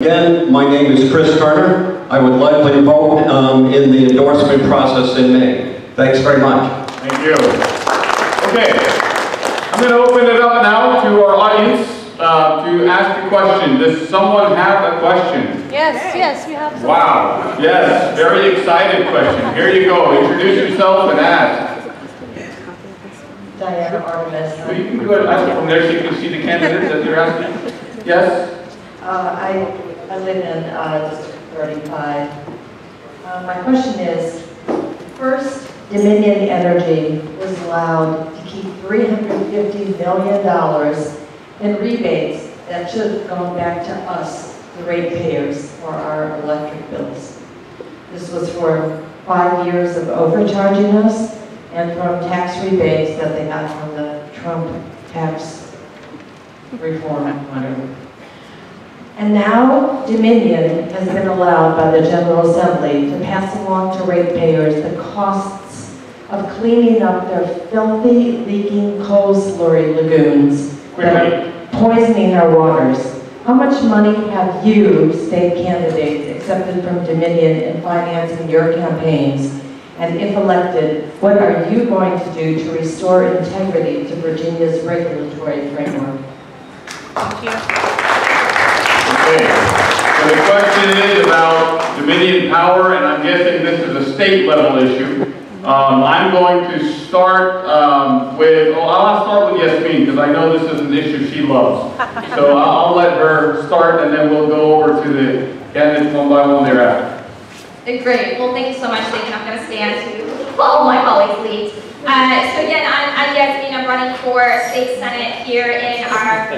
Again, my name is Chris Turner. I would like to vote in the endorsement process in May. Thanks very much. Thank you. Okay, I'm going to open it up now to our audience to ask a question. Does someone have a question? Yes, we have some. Wow, yes, very excited question. Here you go. Introduce yourself and ask. Diana Artemis. Well, you can go ahead and ask from there so you can see the candidates that they're asking. Yes? I live in District 35. My question is, first, Dominion Energy was allowed to keep $350 million in rebates that should have gone back to us, the ratepayers, for our electric bills. This was for 5 years of overcharging us and from tax rebates that they got from the Trump tax reform, whatever. And now Dominion has been allowed by the General Assembly to pass along to ratepayers the costs of cleaning up their filthy, leaking coal slurry lagoons that are poisoning our waters. How much money have you, state candidates, accepted from Dominion in financing your campaigns? And if elected, what are you going to do to restore integrity to Virginia's regulatory framework? Thank you. Okay, so the question is about Dominion power, and I'm guessing this is a state level issue. I'm going to start I'll start with Yasmin, because I know this is an issue she loves. So I'll let her start, and then we'll go over to the candidates one by one thereafter. Great. Well, thank you so much, Dick. I'm going to stand to follow my colleagues' lead. So again, I'm Yasmin. I'm running for State Senate here in our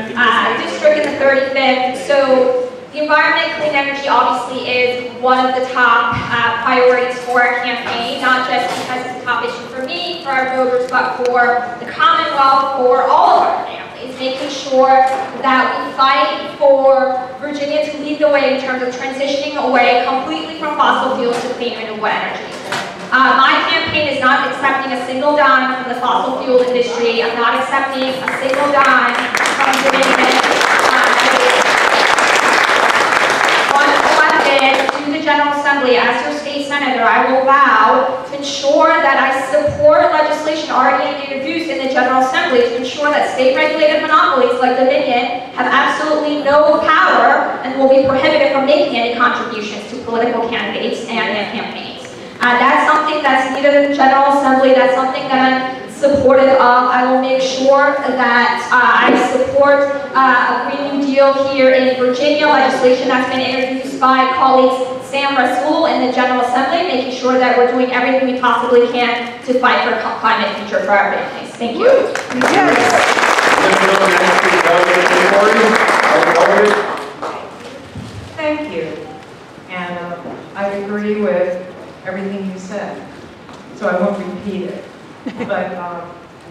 district in the 35th. So the environment, clean energy obviously is one of the top priorities for our campaign, not just because it's a top issue for me, for our voters, but for the Commonwealth, for all of our families, making sure that we fight for Virginia to lead the way in terms of transitioning away completely from fossil fuels to clean renewable energy. My campaign is not accepting a single dime from the fossil fuel industry. I'm not accepting a single dime from Dominion. Once elected to the General Assembly as your state senator, I will vow to ensure that I support legislation already introduced in the General Assembly to ensure that state-regulated monopolies like Dominion have absolutely no power and will be prohibited from making any contributions to political candidates and their campaigns. That's something that's needed in the General Assembly. That's something that I'm supportive of. I will make sure that I support a Green New Deal here in Virginia, legislation that's been introduced by colleagues Sam Rasool in the General Assembly, making sure that we're doing everything we possibly can to fight for a climate future for our families. Thank you. Thank you. And I agree with everything you said, so I won't repeat it. But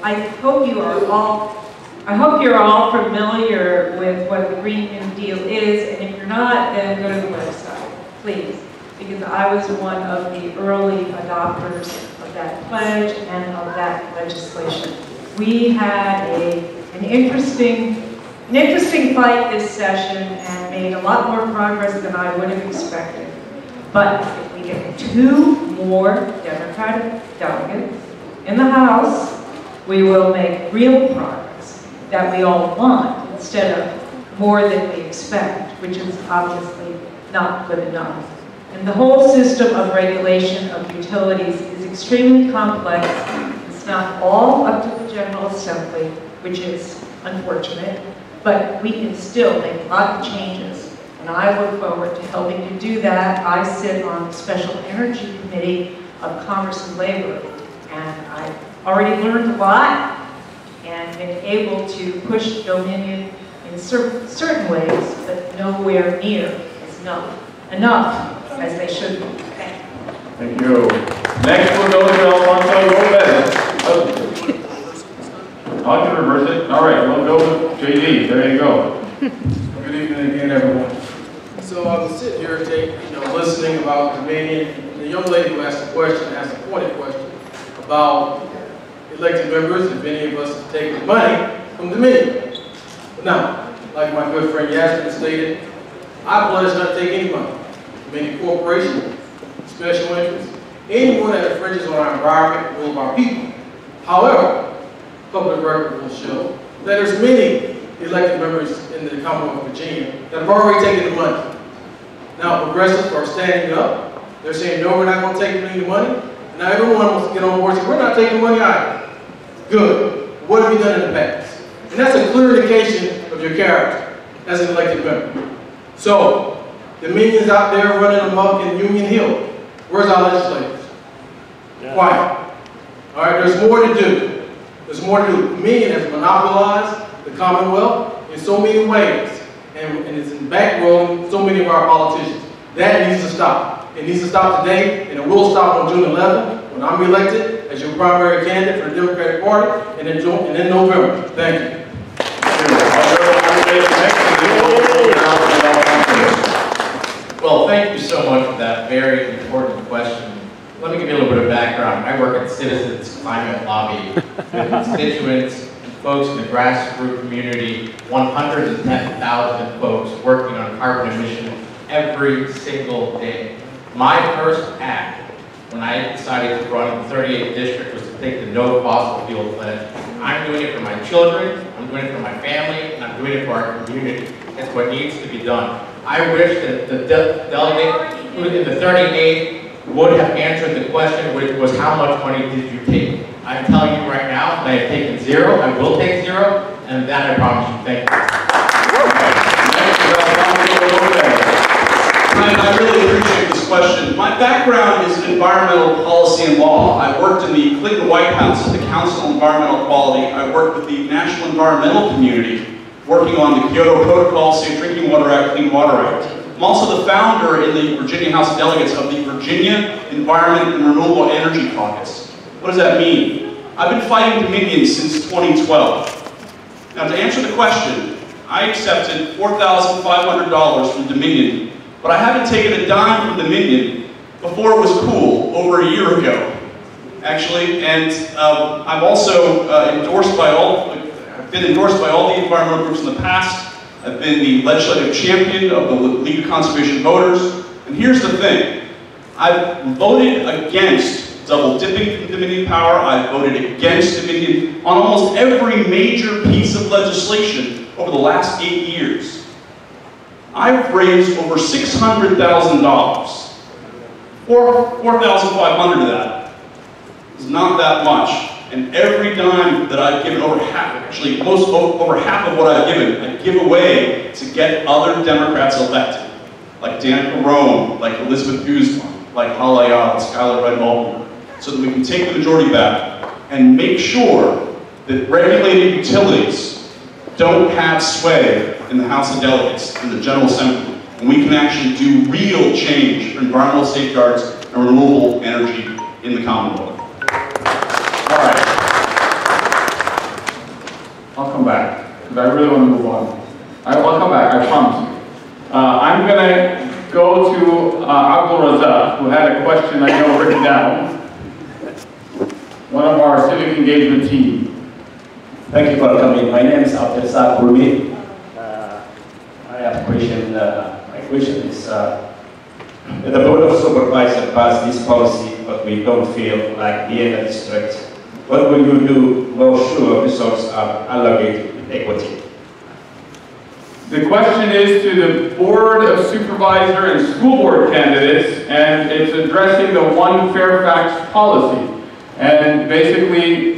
I hope you're all familiar with what the Green New Deal is, and if you're not, then go to the website, please, because I was one of the early adopters of that pledge and of that legislation. We had an interesting fight this session and made a lot more progress than I would have expected. But if we get 2 more Democratic delegates in the House, we will make real progress that we all want instead of more than we expect, which is obviously not good enough. And the whole system of regulation of utilities is extremely complex. It's not all up to the General Assembly, which is unfortunate, but we can still make a lot of changes. And I look forward to helping to do that. I sit on the Special Energy Committee of Commerce and Labor, and I've already learned a lot and been able to push Dominion in certain ways, but nowhere near as enough as they should be. Thank you. Next we'll go to Alfonso Lopez. I'll have to reverse it. All right, we'll go with JD. There you go. Good evening again, everyone. So I was sitting here, listening about Dominion. The young lady who asked a pointed question about elected members, if any of us have taken money from Dominion. Now, like my good friend Yasmin stated, I pledge not to take any money from any corporation, special interest, anyone that infringes on our environment or of our people. However, public record will show that there's many elected members in the Commonwealth of Virginia that have already taken the money. Now progressives are standing up. They're saying, no, we're not going to take any money. And now everyone wants to get on board and say, we're not taking money either. Good. What have you done in the past? And that's a clear indication of your character as an elected member. So, the minions out there running amok in Union Hill, where's our legislators? Quiet. All right, there's more to do. There's more to do. The minion has monopolized the Commonwealth in so many ways, and it's in bankrolling so many of our politicians. That needs to stop. It needs to stop today, and it will stop on June 11th when I'm elected as your primary candidate for the Democratic Party, and in November. Thank you. Well, thank you so much for that very important question. Let me give you a little bit of background. I work at Citizens Climate Lobby with constituents and folks in the grassroots community, 110,000 folks working on carbon emissions every single day. My first act when I decided to run in the 38th district was to take the no fossil fuel pledge. I'm doing it for my children, I'm doing it for my family, and I'm doing it for our community. It's what needs to be done. I wish that the delegate who in the 38th would have answered the question, which was how much money did you take? I'm telling you right now, I have taken zero, I will take zero, and that I promise you. Thank you. I really appreciate this question. My background is in environmental policy and law. I worked in the Clinton White House at the Council on Environmental Quality. I worked with the National Environmental Community, working on the Kyoto Protocol, Safe Drinking Water Act, Clean Water Act. I'm also the founder in the Virginia House of Delegates of the Virginia Environment and Renewable Energy Caucus. What does that mean? I've been fighting Dominion since 2012. Now, to answer the question, I accepted $4,500 from Dominion, but I haven't taken a dime from Dominion before it was cool, over a year ago, actually. And I'm also endorsed by all, I've been endorsed by all the environmental groups in the past. I've been the legislative champion of the League of Conservation Voters. And here's the thing, I've voted against double dipping from Dominion power. I've voted against Dominion on almost every major piece of legislation over the last 8 years. I've raised over $600,000, $4,500 of that is not that much. And every dime that I've given, over half, actually over half of what I've given, I give away to get other Democrats elected, like Dan Carone, like Elizabeth Guzman, like Hala Ayala, Skylar Red-Baltimore, so that we can take the majority back and make sure that regulated utilities don't have sway in the House of Delegates, in the General Assembly, and we can actually do real change for environmental safeguards and renewable energy in the Commonwealth. All right. I'll come back, because I really want to move on. I'll come back, I promise you. I'm going to go to Abdul Razak, who had a question I know written down. One of our civic engagement team. Thank you for coming. My name is Abdul Razak Rumi. I have a question. My question is, the Board of Supervisors passed this policy, but we don't feel like Vienna district. What will you do to make sure resources are allocated with equity? The question is to the Board of Supervisor and School Board candidates, and it's addressing the One Fairfax policy. And basically,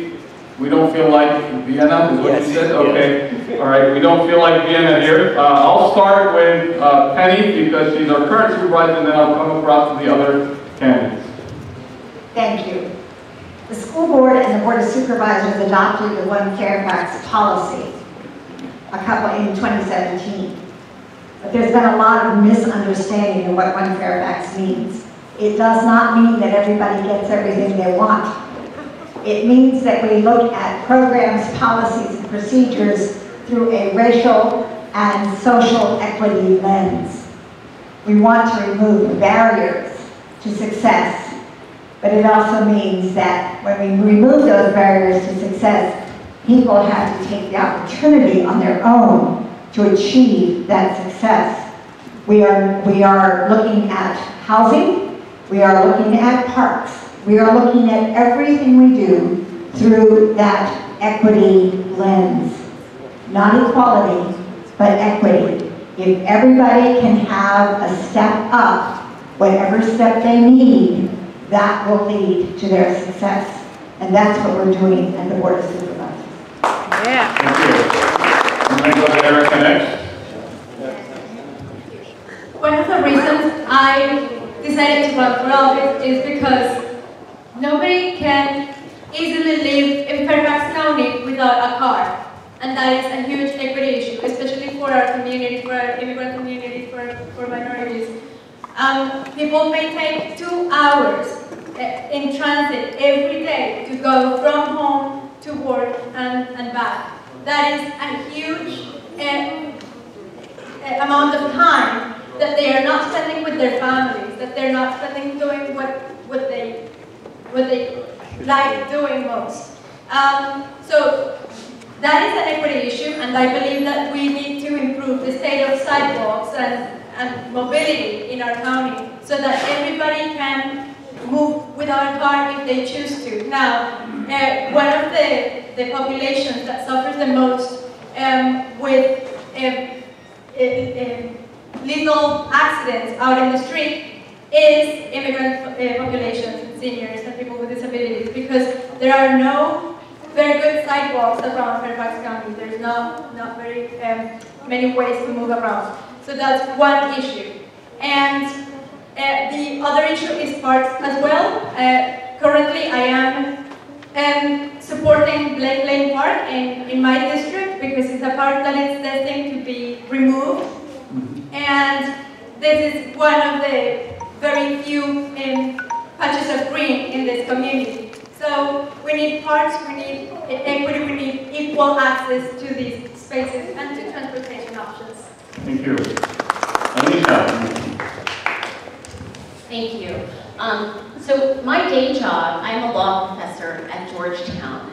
we don't feel like Vienna, is what you said? Okay, all right, we don't feel like Vienna here. I'll start with Penny, because she's our current supervisor, and then I'll come across to the other candidates. Thank you. The school board and the Board of Supervisors adopted the One Fairfax policy in 2017. But there's been a lot of misunderstanding of what One Fairfax means. It does not mean that everybody gets everything they want. It means that we look at programs, policies, and procedures through a racial and social equity lens. We want to remove barriers to success, but it also means that when we remove those barriers to success, people have to take the opportunity on their own to achieve that success. We are looking at housing, we are looking at parks, we are looking at everything we do through that equity lens. Not equality, but equity. If everybody can have a step up, whatever step they need, that will lead to their success. And that's what we're doing at the Board of Supervisors. Yeah. Thank you. I'm going to go to Erica next. One of the reasons I decided to run for office is because nobody can easily live in Fairfax County without a car. And that is a huge equity issue, especially for our community, for our immigrant community, for minorities. People may take 2 hours in transit every day to go from home to work and back. That is a huge amount of time that they are not spending with their families, that they're not spending doing what they like doing most. So that is an equity issue, and I believe that we need to improve the state of sidewalks and mobility in our county so that everybody can move without a car if they choose to. Now, one of the populations that suffers the most with lethal accidents out in the street is immigrant populations, seniors, and people with disabilities, because there are no very good sidewalks around Fairfax County. There's not very many ways to move around. So that's one issue. And the other issue is parks as well. Currently, I am supporting Blake Lane Park in my district because it's a park that is destined to be removed. And this is one of the very few patches of green in this community. So we need parks, we need equity, we need equal access to these spaces and to transportation options. Thank you. Alicia. Thank you. So my day job, I'm a law professor at Georgetown,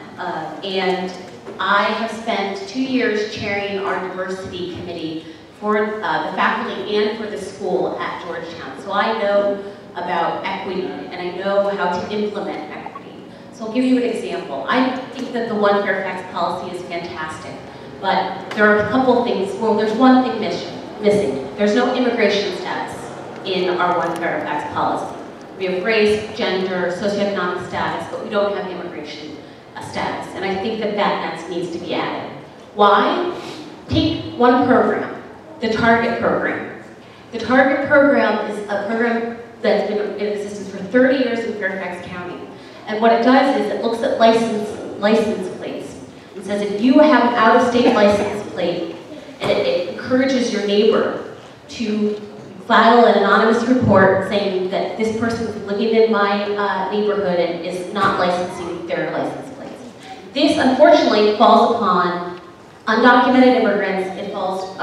and I have spent 2 years chairing our diversity committee for the faculty and for the school at Georgetown. So I know about equity, and I know how to implement equity. So I'll give you an example. I think that the One Fairfax policy is fantastic, but there are a couple things. Well, there's one thing missing. There's no immigration status in our One Fairfax policy. We have race, gender, socioeconomic status, but we don't have immigration status. And I think that needs to be added. Why? Take one program, the Target program. The Target program is a program that's been in existence for 30 years in Fairfax County. And what it does is it looks at license plates. It says if you have an out-of-state license plate, and it encourages your neighbor to file an anonymous report saying that this person is living in my neighborhood and is not licensing their license plates. This, unfortunately, falls upon undocumented immigrants. It falls,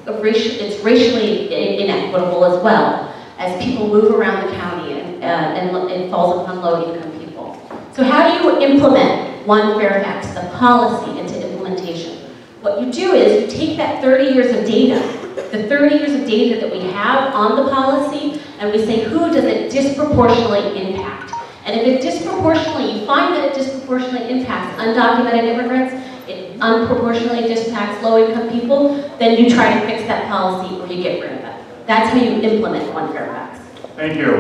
it's racially inequitable as well, as people move around the county, and it falls upon low-income people. So how do you implement One Fairfax, the policy, into implementation? What you do is you take that 30 years of data, the 30 years of data that we have on the policy, and we say, who does it disproportionately impact? And if it disproportionately, you find that it disproportionately impacts undocumented immigrants, it unproportionately impacts low-income people, then you try to fix that policy or you get rid of it. That's how you implement One Fairfax. Thank you.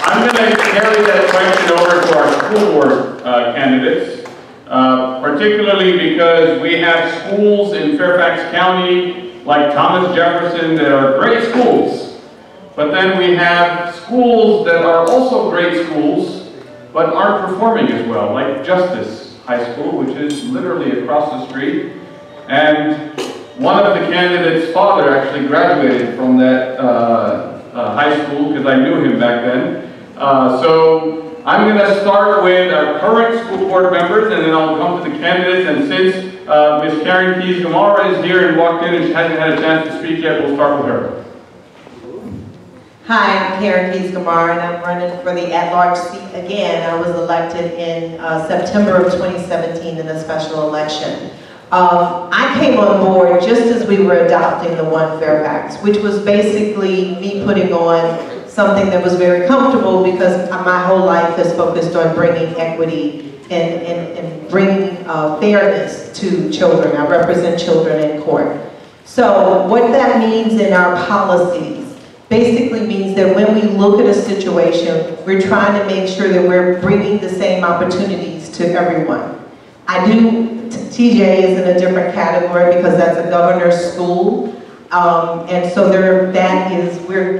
I'm going to carry that question over to our school board candidates. Particularly because we have schools in Fairfax County like Thomas Jefferson that are great schools, but then we have schools that are also great schools but aren't performing as well, like Justice High School, which is literally across the street, and one of the candidates' father actually graduated from that high school because I knew him back then. So I'm going to start with our current school board members, and then I'll come to the candidates. And since Ms. Karen Keys-Gamarra is here and walked in and she hasn't had a chance to speak yet, we'll start with her. Hi, I'm Karen Keys-Gamarra, and I'm running for the at-large seat again. I was elected in September of 2017 in a special election. I came on board just as we were adopting the One Fairfax, which was basically me putting on something that was very comfortable because my whole life is focused on bringing equity and bringing fairness to children. I represent children in court. So what that means in our policies basically means that when we look at a situation, we're trying to make sure that we're bringing the same opportunities to everyone. TJ is in a different category because that's a governor's school. And so we're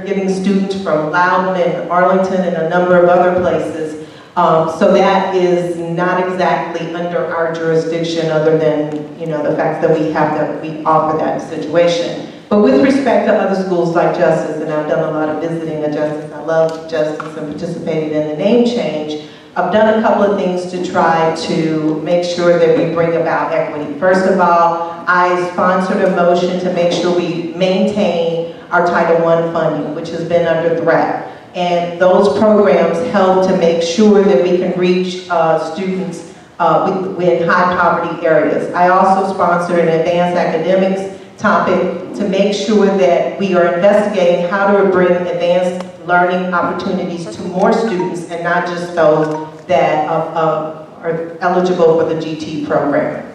getting students from Loudoun and Arlington and a number of other places. So that is not exactly under our jurisdiction other than, the fact that we offer that situation. But with respect to other schools like Justice, and I've done a lot of visiting at Justice, I love Justice and participated in the name change, I've done a couple of things to try to make sure that we bring about equity. First of all, I sponsored a motion to make sure we maintain our Title I funding, which has been under threat. And those programs help to make sure that we can reach students in high poverty areas. I also sponsored an advanced academics topic to make sure that we are investigating how to bring advanced learning opportunities to more students and not just those that are eligible for the GT program.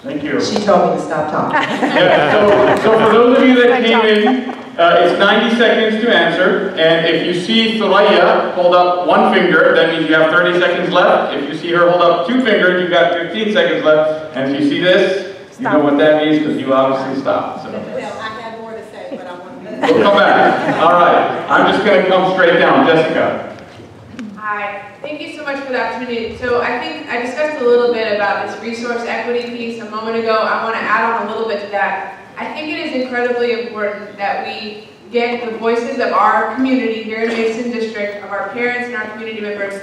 Thank you. She told me to stop talking. Yeah, so for those of you that came in, it's 90 seconds to answer, and if you see Soraya hold up one finger, that means you have 30 seconds left. If you see her hold up two fingers, you've got 15 seconds left. And if you see this, you know what that means because you obviously stopped. So. Well, I had more to say, but I want to... We'll come back. All right. I'm just going to come straight down. Jessica. Hi. Thank you so much for the opportunity. So I think I discussed a little bit about this resource equity piece a moment ago. I want to add on a little bit to that. I think it is incredibly important that we get the voices of our community here in Mason District, of our parents and our community members,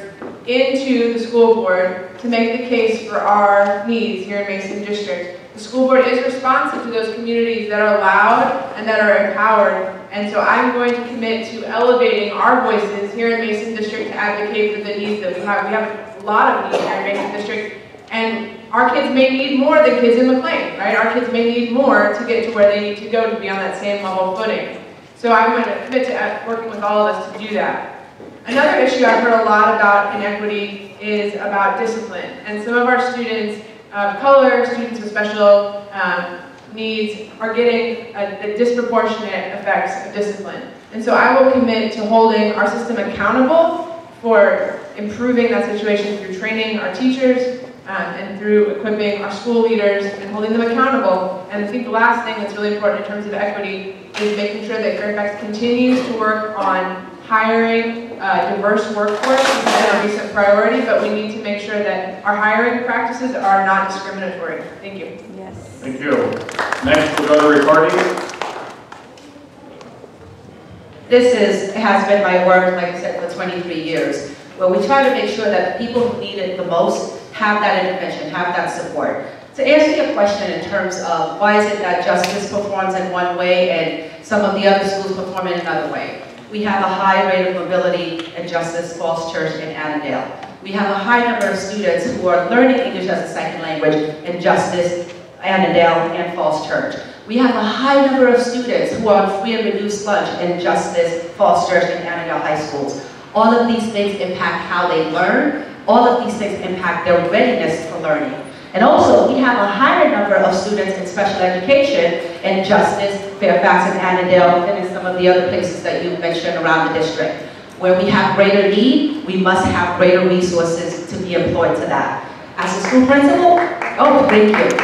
into the school board to make the case for our needs here in Mason District. The school board is responsive to those communities that are loud and that are empowered, and so I'm going to commit to elevating our voices here in Mason District to advocate for the needs that we have. We have a lot of needs here in Mason District, and our kids may need more than kids in McLean, right? Our kids may need more to get to where they need to go to be on that same level footing. So I'm going to commit to working with all of us to do that. Another issue I've heard a lot about in equity is about discipline. And some of our students of color, students with special needs, are getting the disproportionate effects of discipline. And so I will commit to holding our system accountable for improving that situation through training our teachers and through equipping our school leaders and holding them accountable. And I think the last thing that's really important in terms of equity is making sure that Fairfax continues to work on hiring a diverse workforce. This has been a recent priority, but we need to make sure that our hiring practices are not discriminatory. Thank you. Yes. Thank you. Next, we'll go to Ricardi. This has been my work, like I said, for 23 years, where we try to make sure that the people who need it the most have that intervention, have that support. To answer your question in terms of why is it that Justice performs in one way and some of the other schools perform in another way. We have a high rate of mobility in Justice Falls Church in Annandale. We have a high number of students who are learning English as a second language in Justice, Annandale, and Falls Church. We have a high number of students who are on free and reduced lunch in Justice, Falls Church, and Annandale high schools. All of these things impact how they learn. All of these things impact their readiness for learning. And also, we have a higher number of students in special education in Justice, Fairfax, and Annandale than in some of the other places that you mentioned around the district. Where we have greater need, we must have greater resources to be employed to that. As a school principal, oh, thank you.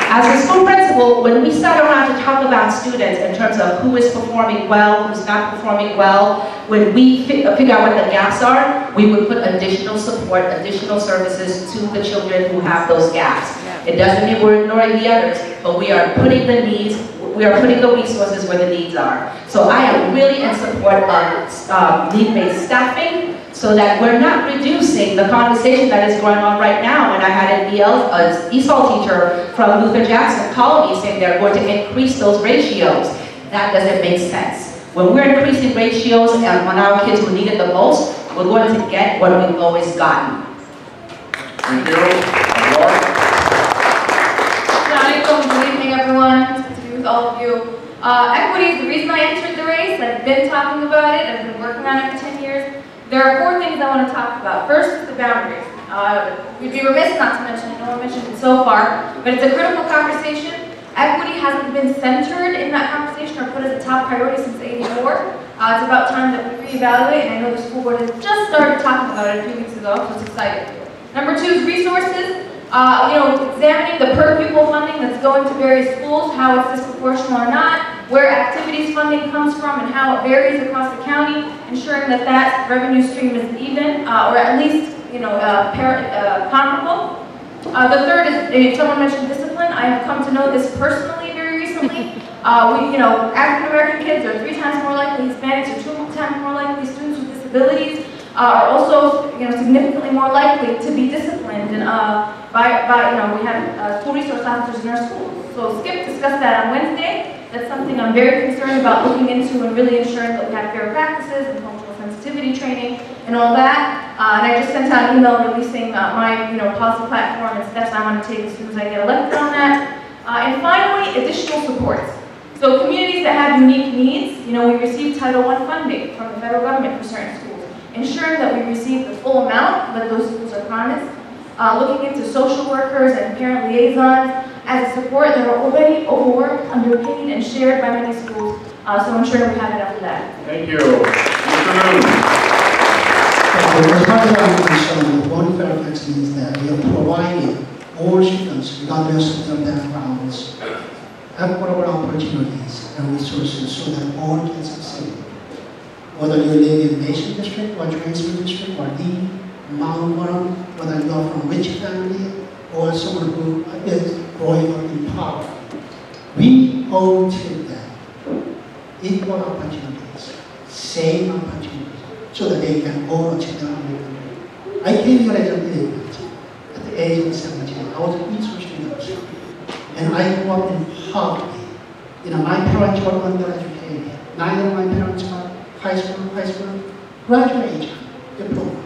As a school principal, when we sat around to talk about students in terms of who is performing well, who's not performing well, when we figure out what the gaps are, we would put additional support, additional services to the children who have those gaps. It doesn't mean we're ignoring the others, but we are putting the needs, we are putting the resources where the needs are. So I am really in support of need-based staffing, so that we're not reducing the conversation that is going on right now. When I had an ESOL teacher from Luther Jackson call me saying they're going to increase those ratios. That doesn't make sense. When we're increasing ratios and on our kids who need it the most, we're going to get what we've always gotten. Thank you. everyone. It's good to be with all of you. Equity is the reason I entered the race. I've been talking about it. I've been working on it for 10 years. There are 4 things I want to talk about. First is the boundaries. We'd be remiss not to mention it. No one mentioned it so far, but it's a critical conversation. Equity hasn't been centered in that conversation or put as a top priority since '84. It's about time that we reevaluate, and I know the school board has just started talking about it a few weeks ago, so it's exciting. Number 2 is resources. Examining the per pupil funding that's going to various schools, how it's disproportional or not, where activities funding comes from and how it varies across the county, ensuring that that revenue stream is even, or at least, comparable. The third is, someone mentioned discipline. I have come to know this personally very recently. African American kids are 3 times more likely, Hispanics are 2 times more likely, students with disabilities are also, significantly more likely to be disciplined, and we have school resource officers in our schools. So Skip discussed that on Wednesday. That's something I'm very concerned about looking into and really ensuring that we have fair practices and cultural sensitivity training and all that. And I just sent out an email releasing my policy platform and steps I want to take as soon as I get elected on that. And finally, additional supports. So communities that have unique needs, we receive Title I funding from the federal government for certain schools. Ensuring that we receive the full amount that those schools are promised. Looking into social workers and parent liaisons as a support that are already overworked, underpaid, and shared by many schools. So ensuring we have enough of that. Thank you. Mr. Moon. As part of our concern, one Fairfax means that we are providing all students, regardless of their backgrounds, equitable opportunities and resources so that all can succeed. Whether you live in Mason District or Transfer District or Lee, Mount Vernon, whether you are from a rich family or someone who is growing up in poverty, we all take that equal opportunities, same opportunities, so that they can all achieve their American dream. I came here as an immigrant at the age of 17. I was a research student, and I grew up in poverty. My parents were undereducated. Neither of my parents were high school, graduate diploma.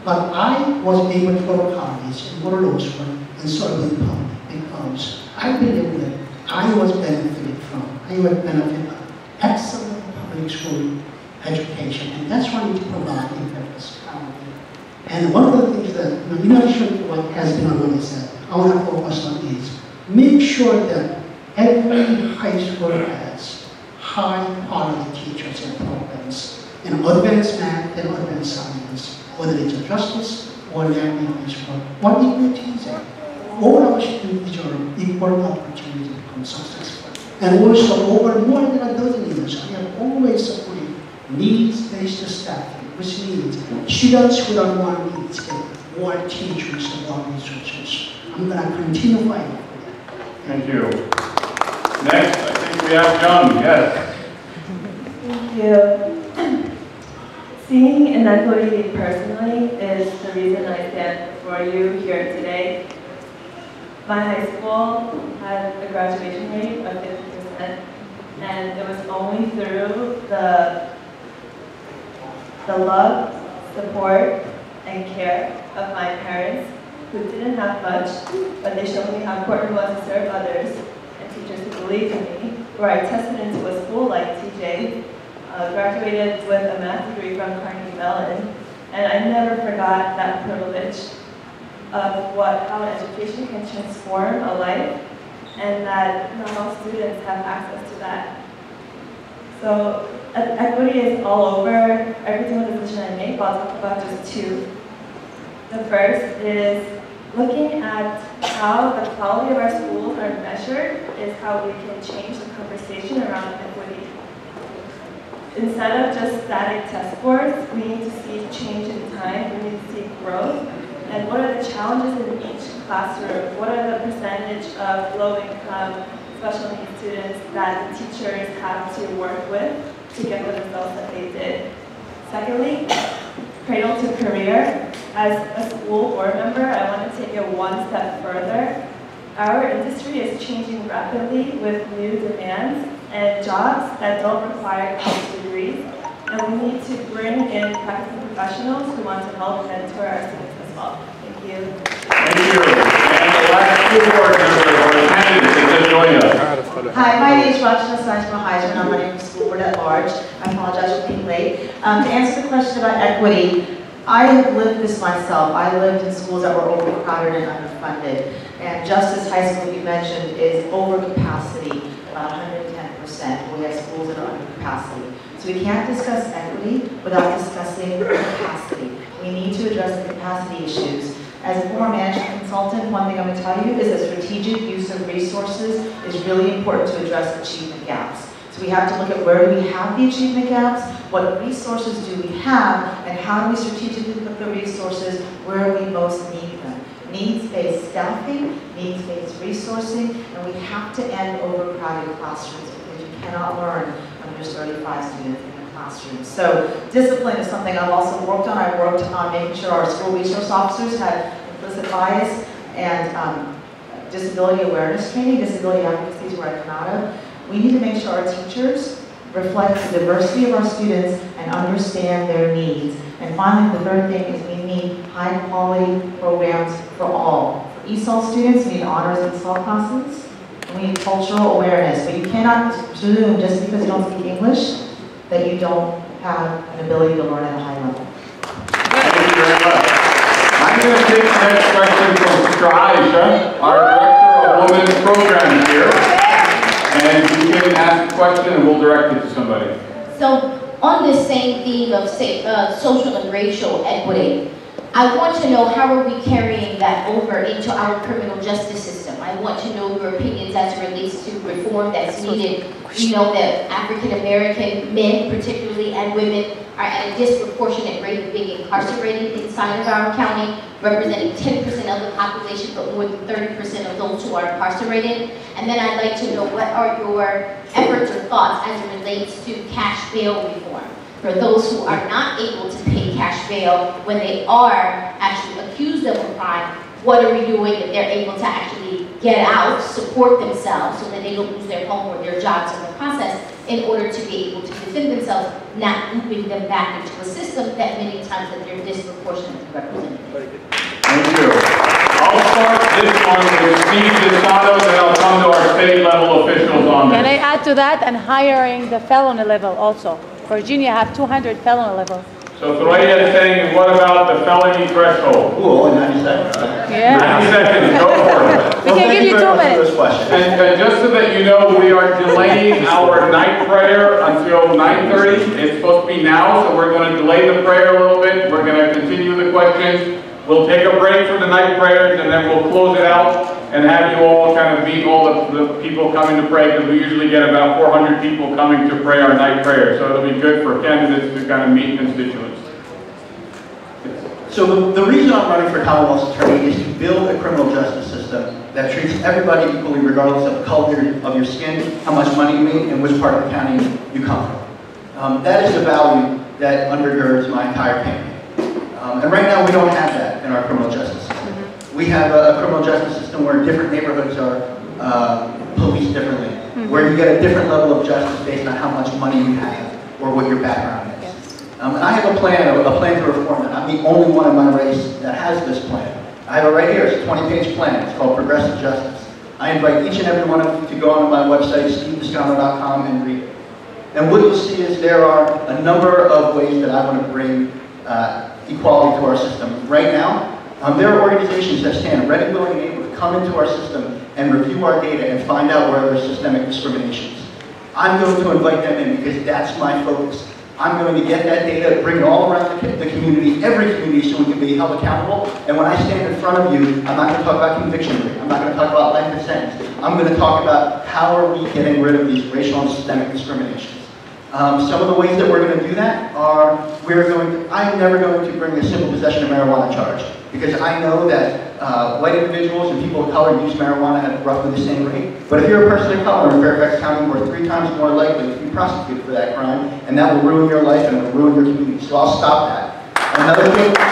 But I was able to go to college and go to law school and serve in public because I believe that I was benefited from. I would benefit excellent public school education, and that's what we need to provide in Fairfax County. And one of the things that, in addition to what has been already said, I want to focus on is make sure that every high school has high quality teachers and programs in advanced math and advanced science, whether it's a justice or language or equal teaching. All our students deserve equal opportunity to become successful. And also, over more than a dozen years, we have always supported needs-based staffing, which means students without more needs get more teachers and more resources. I'm going to continue fighting for that. Thank you. Next, I think we have John. Yes. Thank you. Seeing inequity personally is the reason I stand before you here today. My high school had a graduation rate of 50%, and it was only through the love, support, and care of my parents, who didn't have much, but they showed me how important it was to serve others, and teachers who believed in me, where I tested into a school like TJ, graduated with a math degree from Carnegie Mellon, and I never forgot that privilege of how education can transform a life, and that not all students have access to that. So equity is all over every single decision I make, but I'll talk about just 2. The first is looking at how the quality of our schools are measured is how we can change the conversation around equity. Instead of just static test scores, we need to see change in time, we need to see growth, and what are the challenges in each classroom? What are the percentage of low-income special needs students that the teachers have to work with to get the results that they did? Secondly, cradle to career. As a school board member, I want to take it one step further. Our industry is changing rapidly with new demands and jobs that don't require college degrees, and we need to bring in practicing professionals who want to help mentor our students as well. Thank you. Thank you. And the last 2 board members or candidates that just join us. Hi, my name is Rachna Sajma and I'm running for school board at large. I apologize for being late. To answer the question about equity, I have lived this myself. I lived in schools that were overcrowded and underfunded. And Justice High School, you mentioned, is over capacity, about 110%. We have schools that are under capacity. So we can't discuss equity without discussing capacity. We need to address the capacity issues. As a former management consultant, one thing I'm going to tell you is that strategic use of resources is really important to address achievement gaps. So we have to look at where do we have the achievement gaps, what resources do we have, and how do we strategically put the resources where we most need them. Needs-based staffing, needs-based resourcing, and we have to end overcrowded classrooms because you cannot learn when there's 35 students in a classroom. So discipline is something I've also worked on. I've worked on making sure our school resource officers had implicit bias and disability awareness training, disability advocacy is where I come out of. We need to make sure our teachers reflect the diversity of our students and understand their needs. And finally, the third thing is we need high quality programs for all. For ESOL students, we need honors ESOL classes. And we need cultural awareness. But you cannot presume just because you don't speak English that you don't have an ability to learn at a high level. Thank you very much. I'm going to take the next question from Sister Aisha, our Director of Women's Programs here. And you can ask a question and we'll direct it to somebody. So, on this same theme of social and racial equity, I want to know how are we carrying that over into our criminal justice system. I want to know your opinions as it relates to reform that's needed. You know that African American men, particularly, and women are at a disproportionate rate of being incarcerated inside of our county, representing 10% of the population, but more than 30% of those who are incarcerated. And then I'd like to know what are your efforts or thoughts as it relates to cash bail reform for those who are not able to pay cash bail when they are actually accused of a crime. What are we doing that they're able to actually get out, support themselves so that they don't lose their home or their jobs in the process in order to be able to defend themselves, not looping them back into a system that many times that they're disproportionately represented. Thank you. I'll start this one with Steve DeSato, then I'll come to our state level officials on this. Can I add to that? And hiring the felony level also. Virginia have 200 felony levels. So Thoraya is saying, what about the felony threshold? Ooh, only 90 seconds. Yeah. 90 seconds, go for it. We can give you 2 minutes. And just so that you know, we are delaying our night prayer until 9:30. It's supposed to be now, so we're going to delay the prayer a little bit. We're going to continue the questions. We'll take a break for the night prayers, and then we'll close it out and have you all kind of meet all the people coming to pray, because we usually get about 400 people coming to pray our night prayer. So it'll be good for candidates to kind of meet constituents. So the reason I'm running for Commonwealth's attorney is to build a criminal justice system that treats everybody equally regardless of the color of your skin, how much money you make, and which part of the county you come from. That is the value that undergirds my entire campaign. And right now we don't have that in our criminal justice system. We have a criminal justice system where different neighborhoods are policed differently, where you get a different level of justice based on how much money you have or what your background is. And I have a plan to reform that. I'm the only one in my race that has this plan. I have it right here. It's a 20-page plan. It's called Progressive Justice. I invite each and every one of you to go onto my website, stevebiscano.com, and read it. And what you'll see is there are a number of ways that I want to bring equality to our system. Right now, there are organizations that stand ready, willing, and able to come into our system and review our data and find out where there's systemic discriminations. I'm going to invite them in because that's my focus. I'm going to get that data, bring it all around the community, every community, so we can be held accountable. And when I stand in front of you, I'm not going to talk about conviction rate. I'm not going to talk about length of sentence. I'm going to talk about how are we getting rid of these racial and systemic discriminations. Some of the ways that we're going to do that are, I'm never going to bring a simple possession of marijuana charge, because I know that white individuals and people of color use marijuana at roughly the same rate. But if you're a person of color in Fairfax County, we're 3 times more likely to be prosecuted for that crime, and that will ruin your life and it will ruin your community. So I'll stop that. Another thing that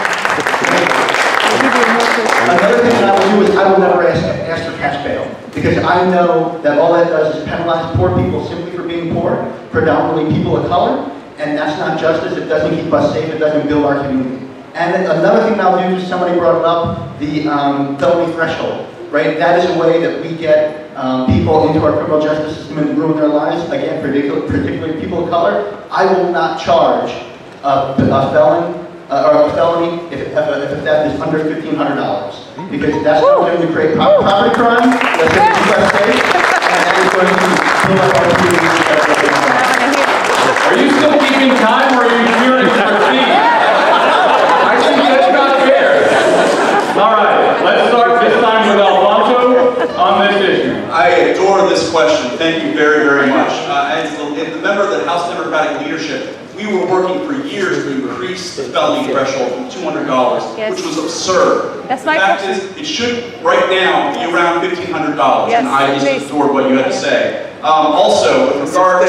I will do is I will never ask for cash bail, because I know that all that does is penalize poor people simply for being poor, predominantly people of color, and that's not justice. It doesn't keep us safe. It doesn't build our community. And then another thing I'll do, somebody brought it up, the felony threshold, right? That is a way that we get people into our criminal justice system and ruin their lives, again, particularly people of color, I will not charge a felon or a felony if the theft is under $1,500. Because that's not going to create property crime, that's going to suppress state, and that is going to build up our communities. Are you still keeping time or are you cheering for proceed? I think that's not fair. All right, let's start this time with Alfonso on this issue. I adore this question. Thank you very, very much. As the member of the House Democratic leadership, we were working for years to increase the felony threshold from $200, which was absurd. That's the fact is, it should right now be around $1,500, and I just adored what you had to say. Also, with regard to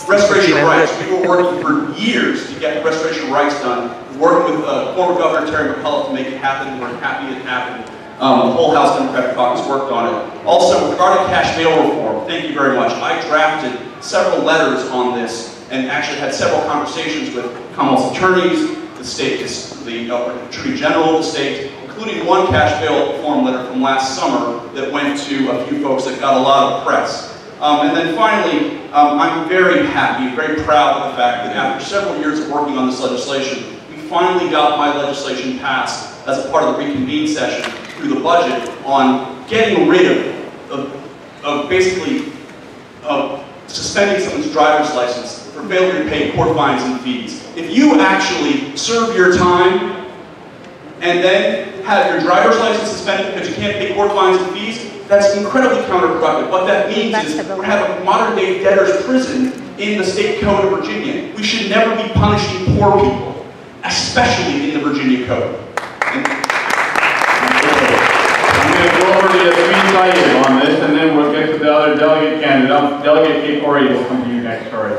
restoration of rights, we were working for years to get restoration of rights done. Working with former Governor Terry McCullough to make it happen. We're happy it happened. The whole House Democratic Caucus worked on it. Also, with regard to cash bail reform, thank you very much. I drafted several letters on this and actually had several conversations with Commonwealth's attorneys, the state, the Attorney General of the state, including one cash bail reform letter from last summer that went to a few folks that got a lot of press. And then finally, I'm very happy, very proud of the fact that after several years of working on this legislation, we finally got my legislation passed as a part of the reconvene session through the budget on getting rid of basically suspending someone's driver's license for failure to pay court fines and fees. If you actually serve your time and then have your driver's license suspended because you can't pay court fines and fees, that's incredibly counterproductive. What that means is we're having a modern-day debtor's prison in the state code of Virginia. We should never be punishing poor people, especially in the Virginia code. I'm going to go over to Yasmin Saeed on this, and then we'll get to the other delegate candidate. Delegate Kate Corey will come to you next. Sorry.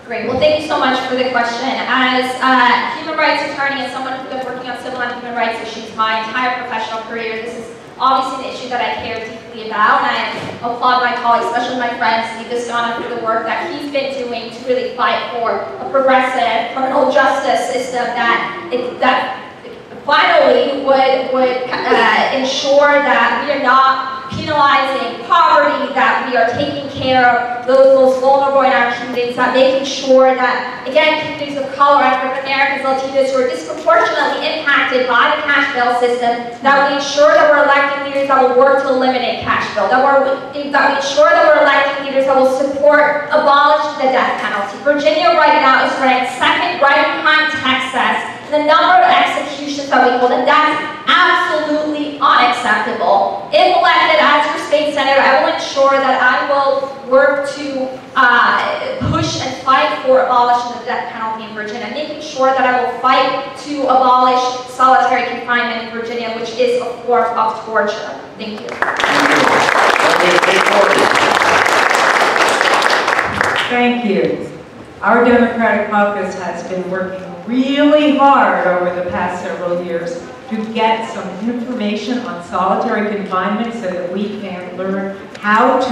Great. Well, thank you so much for the question. As a human rights attorney and someone who's been working on civil and human rights issues my entire professional career, this is obviously an issue that I care deeply about, and I applaud my colleagues, especially my friend Steve Viscona, for the work that he's been doing to really fight for a progressive criminal justice system that finally would ensure that we are not penalizing poverty, that we are taking care of those most vulnerable in our communities, that making sure that, again, communities of color, African Americans, Latinos, who are disproportionately impacted by the cash bail system, that we ensure that we're electing leaders that will work to eliminate cash bail, that we ensure that we're electing leaders that will support abolishing the death penalty. Virginia right now is ranked second right behind Texas the number of executions that we hold, and that's absolutely unacceptable. If elected as your state senator, I will ensure that I will work to push and fight for abolishing the death penalty in Virginia, making sure that I will fight to abolish solitary confinement in Virginia, which is a form of torture. Thank you. Thank you. Our Democratic caucus has been working really hard over the past several years to get some information on solitary confinement so that we can learn how to